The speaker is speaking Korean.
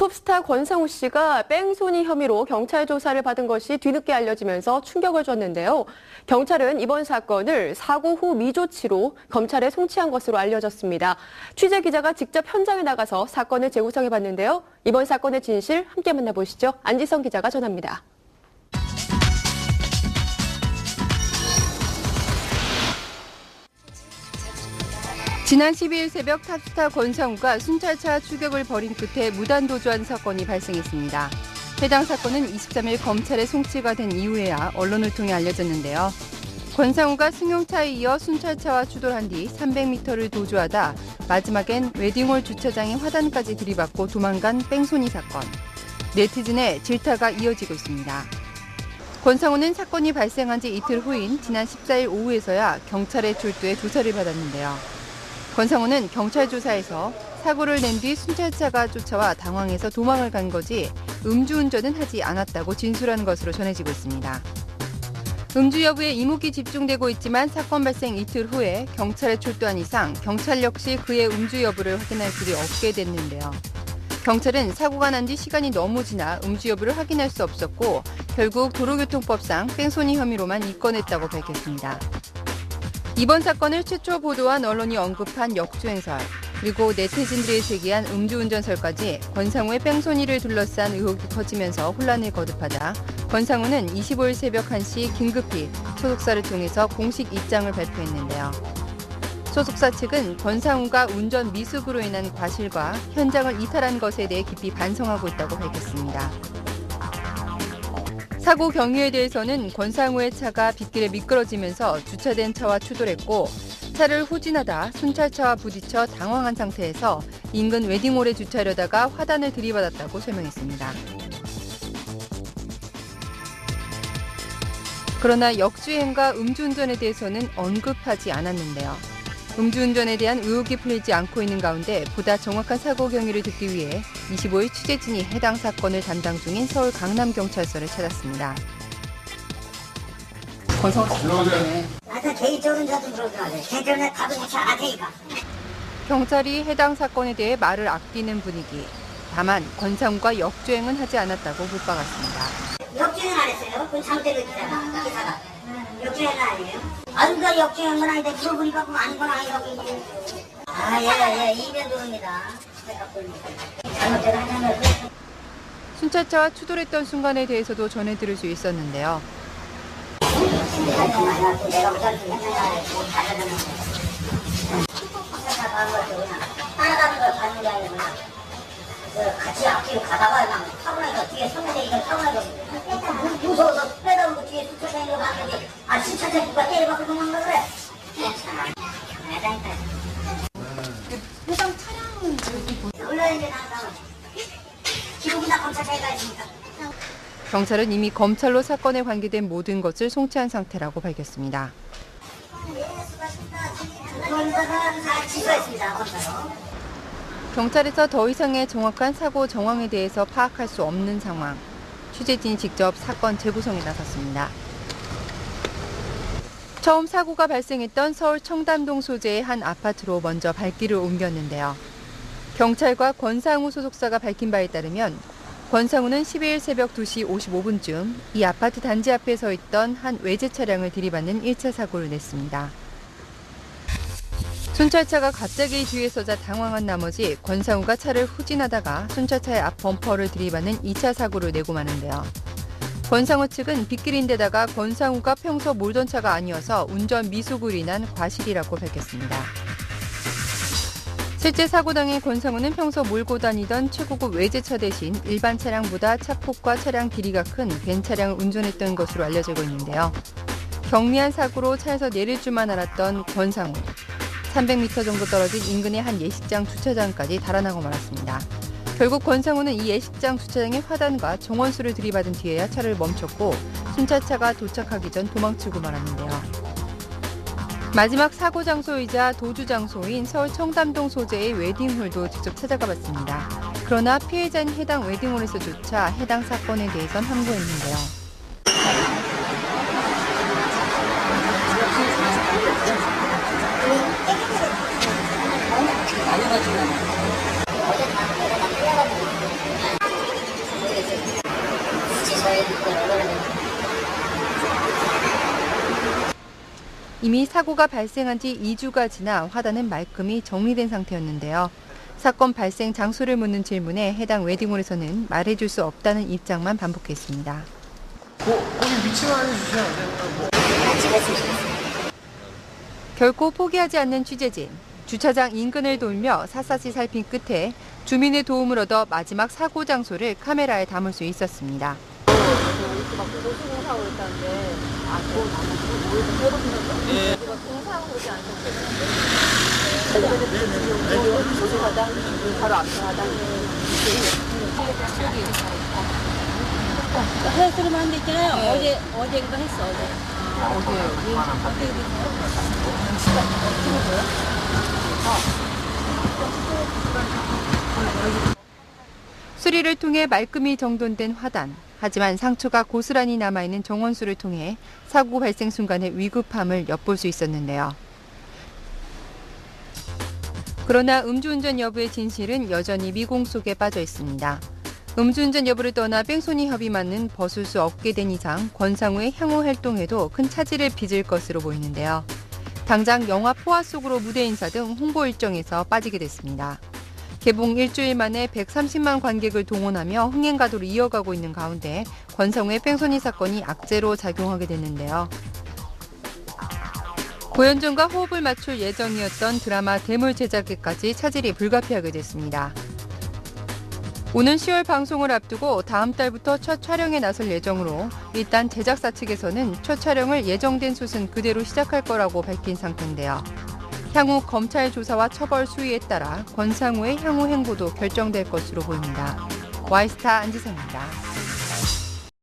톱스타 권상우 씨가 뺑소니 혐의로 경찰 조사를 받은 것이 뒤늦게 알려지면서 충격을 줬는데요. 경찰은 이번 사건을 사고 후 미조치로 검찰에 송치한 것으로 알려졌습니다. 취재 기자가 직접 현장에 나가서 사건을 재구성해봤는데요. 이번 사건의 진실 함께 만나보시죠. 안지성 기자가 전합니다. 지난 12일 새벽 탑스타 권상우가 순찰차 추격을 벌인 끝에 무단도주한 사건이 발생했습니다. 해당 사건은 23일 검찰에 송치가 된 이후에야 언론을 통해 알려졌는데요. 권상우가 승용차에 이어 순찰차와 추돌한 뒤 300m를 도주하다 마지막엔 웨딩홀 주차장의 화단까지 들이받고 도망간 뺑소니 사건. 네티즌의 질타가 이어지고 있습니다. 권상우는 사건이 발생한 지 이틀 후인 지난 14일 오후에서야 경찰에 출두해 조사를 받았는데요. 권상우는 경찰 조사에서 사고를 낸 뒤 순찰차가 쫓아와 당황해서 도망을 간 거지 음주운전은 하지 않았다고 진술한 것으로 전해지고 있습니다. 음주 여부에 이목이 집중되고 있지만 사건 발생 이틀 후에 경찰에 출두한 이상 경찰 역시 그의 음주 여부를 확인할 길이 없게 됐는데요. 경찰은 사고가 난 뒤 시간이 너무 지나 음주 여부를 확인할 수 없었고 결국 도로교통법상 뺑소니 혐의로만 입건했다고 밝혔습니다. 이번 사건을 최초 보도한 언론이 언급한 역주행설, 그리고 네티즌들이 제기한 음주운전설까지 권상우의 뺑소니를 둘러싼 의혹이 커지면서 혼란을 거듭하자 권상우는 25일 새벽 1시 긴급히 소속사를 통해서 공식 입장을 발표했는데요. 소속사 측은 권상우가 운전 미숙으로 인한 과실과 현장을 이탈한 것에 대해 깊이 반성하고 있다고 밝혔습니다. 사고 경위에 대해서는 권상우의 차가 빗길에 미끄러지면서 주차된 차와 추돌했고 차를 후진하다 순찰차와 부딪혀 당황한 상태에서 인근 웨딩홀에 주차하려다가 화단을 들이받았다고 설명했습니다. 그러나 역주행과 음주운전에 대해서는 언급하지 않았는데요. 음주운전에 대한 의혹이 풀리지 않고 있는 가운데 보다 정확한 사고 경위를 듣기 위해 25일 취재진이 해당 사건을 담당 중인 서울 강남경찰서를 찾았습니다. 경찰이 해당 사건에 대해 말을 아끼는 분위기. 다만 권상우가 역주행은 하지 않았다고 못 박았습니다. 역주행 안 했어요. 그건 잘못된 거잖아. 기사가. 역주행은 아니에요. 그러니까 역주행은 아닌데 물어보니까 그건 아닌 건 아니라고 이제. 예, 이변도입니다. 잘못된 하냐면 순찰차와 추돌했던 순간에 대해서도 전해 들을 수 있었는데요. 내가 따라가는 걸 가는 게 아니라 같이 앞뒤로 가다가 그냥 타고 나니까 뒤에 선배들이 이걸 타고 나니까 무서워서 빼다 보고 뒤에 순찰차 있는 거 봤는데 순찰차 누가 때려박고 도망가 그래. 해당 차량은 올라야 이제 나가서 기록이나 검찰차에 가 있으니까. 경찰은 이미 검찰로 사건에 관계된 모든 것을 송치한 상태라고 밝혔습니다. 경찰에서 더 이상의 정확한 사고 정황에 대해서 파악할 수 없는 상황. 취재진이 직접 사건 재구성에 나섰습니다. 처음 사고가 발생했던 서울 청담동 소재의 한 아파트로 먼저 발길을 옮겼는데요. 경찰과 권상우 소속사가 밝힌 바에 따르면 권상우는 12일 새벽 2시 55분쯤 이 아파트 단지 앞에 서 있던 한 외제 차량을 들이받는 1차 사고를 냈습니다. 순찰차가 갑자기 뒤에 서자 당황한 나머지 권상우가 차를 후진하다가 순찰차의 앞 범퍼를 들이받는 2차 사고를 내고 마는데요. 권상우 측은 빗길인데다가 권상우가 평소 몰던 차가 아니어서 운전 미숙으로 인한 과실이라고 밝혔습니다. 실제 사고 당일 권상우는 평소 몰고 다니던 최고급 외제차 대신 일반 차량보다 차폭과 차량 길이가 큰 벤 차량을 운전했던 것으로 알려지고 있는데요. 경미한 사고로 차에서 내릴 줄만 알았던 권상우. 300m 정도 떨어진 인근의 한 예식장 주차장까지 달아나고 말았습니다. 결국 권상우는 이 예식장 주차장의 화단과 정원수를 들이받은 뒤에야 차를 멈췄고 순찰차가 도착하기 전 도망치고 말았는데요. 마지막 사고 장소이자 도주 장소인 서울 청담동 소재의 웨딩홀도 직접 찾아가 봤습니다. 그러나 피해자인 해당 웨딩홀에서조차 해당 사건에 대해선 함구했는데요. 이미 사고가 발생한 지 2주가 지나 화단은 말끔히 정리된 상태였는데요. 사건 발생 장소를 묻는 질문에 해당 웨딩홀에서는 말해줄 수 없다는 입장만 반복했습니다. 거기 위치만 알려주시면 안 되나요? 결코 포기하지 않는 취재진. 주차장 인근을 돌며 샅샅이 살핀 끝에 주민의 도움을 얻어 마지막 사고 장소를 카메라에 담을 수 있었습니다. 헤어스름 한데 있잖아요. 어제인가 했어, 어제. 수리를 통해 말끔히 정돈된 화단. 하지만 상처가 고스란히 남아있는 정원수를 통해 사고 발생 순간의 위급함을 엿볼 수 있었는데요. 그러나 음주운전 여부의 진실은 여전히 미공 속에 빠져 있습니다. 음주운전 여부를 떠나 뺑소니 협의 맞는 벗을 수 없게 된 이상 권상우의 향후 활동에도 큰 차질을 빚을 것으로 보이는데요. 당장 영화 포화 속으로 무대 인사 등 홍보 일정에서 빠지게 됐습니다. 개봉 일주일 만에 130만 관객을 동원하며 흥행가도를 이어가고 있는 가운데 권상우의 뺑소니 사건이 악재로 작용하게 됐는데요. 고현정과 호흡을 맞출 예정이었던 드라마 대물 제작에까지 차질이 불가피하게 됐습니다. 오는 10월 방송을 앞두고 다음 달부터 첫 촬영에 나설 예정으로 일단 제작사 측에서는 첫 촬영을 예정된 숏은 그대로 시작할 거라고 밝힌 상태인데요. 향후 검찰 조사와 처벌 수위에 따라 권상우의 향후 행보도 결정될 것으로 보입니다. 와이스타 안지상입니다.